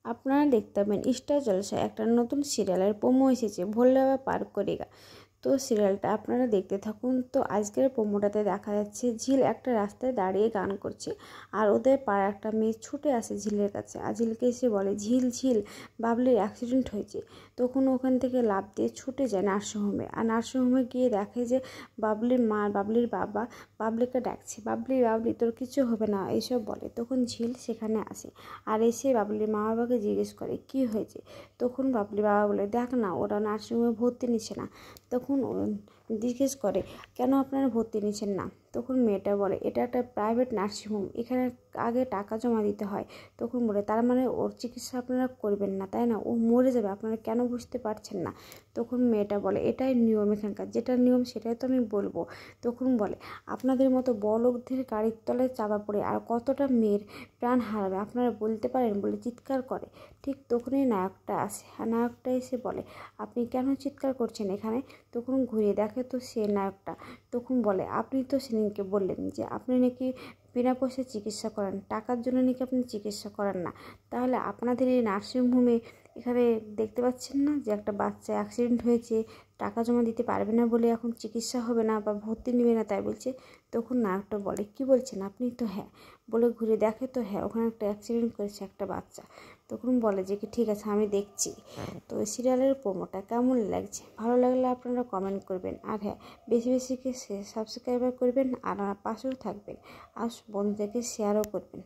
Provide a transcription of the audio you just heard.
আপনারা দেখতে পাবেন স্টার জলসায় একটা নতুন সিরিয়ালের প্রোমো এসেছে, ভোলা পার করেগা। তো সিরিয়ালটা আপনারা দেখতে থাকুন। তো আজকের প্রোমোটাতে দেখা যাচ্ছে ঝিল একটা রাস্তায় দাঁড়িয়ে গান করছে, আর ওদের পাড়া একটা মেয়ে ছুটে আসে ঝিলের কাছে, আর ঝিলকে এসে বলে, ঝিল ঝিল বাবলির অ্যাক্সিডেন্ট হয়েছে। তখন ওখান থেকে লাফ দিয়ে ছুটে যায় নার্সিংহোমে, আর নার্সিংহোমে গিয়ে দেখে যে বাবলির মা বাবলির বাবা বাবলিকে ডাকছে, বাবলি বাবলি তোর কিছু হবে না এইসব বলে। তখন ঝিল সেখানে আসে, আর এসে বাবলির মা বাবাকে জিজ্ঞেস করে কি হয়েছে। তখন বাবলির বাবা বলে, দেখ না ওরা নার্সিংহোমে ভর্তি নিচ্ছে না। তখন জিজ্ঞেস করে, কেন আপনারা ভর্তি নিচ্ছেন না? তখন মেয়েটা বলে, এটা একটা প্রাইভেট নার্সিংহোম, এখানে আগে টাকা জমা দিতে হয়। তখন বলে, তার মানে ওর চিকিৎসা আপনারা করবেন না তাই না? ও মরে যাবে, আপনারা কেন বুঝতে পারছেন না? তখন মেয়েটা বলে, এটাই নিয়ম এখানকার, যেটা নিয়ম সেটাই তো আমি বলবো। তখন বলে, আপনাদের মতো বড়লোকদের গাড়ির তলায় চাপা পড়ে আর কতটা মেয়ের প্রাণ হারাবে আপনারা বলতে পারেন, বলে চিৎকার করে। ঠিক তখনই নায়কটা আসে, আর নায়কটা এসে বলে, আপনি কেন চিৎকার করছেন এখানে? তখন ঘুরে দেখে তো সে নায়কটা। তখন বলে, আপনি তো সেদিনকে বললেন যে আপনি নাকি বিনা পয়সায় চিকিৎসা করেন, টাকার জন্য নাকি আপনি চিকিৎসা করেন না, তাহলে আপনাদের এই নার্সিংহোমে এখানে দেখতে পাচ্ছেন না যে একটা বাচ্চা অ্যাক্সিডেন্ট হয়েছে, টাকা জমা দিতে পারবে না বলে এখন চিকিৎসা হবে না বা ভর্তি নেবে না তাই বলছে। তখন নায়কটা বলে, কি বলছেন আপনি? তো হ্যাঁ বলে ঘুরে দেখে তো হ্যাঁ ওখানে একটা অ্যাক্সিডেন্ট করেছে একটা বাচ্চা। তখন বলে যে কি ঠিক আছে আমি দেখছি। তো সিরিয়ালের প্রোমোটা কেমন লাগছে, ভালো লাগলে আপনারা কমেন্ট করবেন, আর হ্যাঁ বেশি বেশি সাবস্ক্রাইবার করবেন, আর আমার পাশেও থাকবেন, আর বন্ধুদেরকে শেয়ারও করবেন।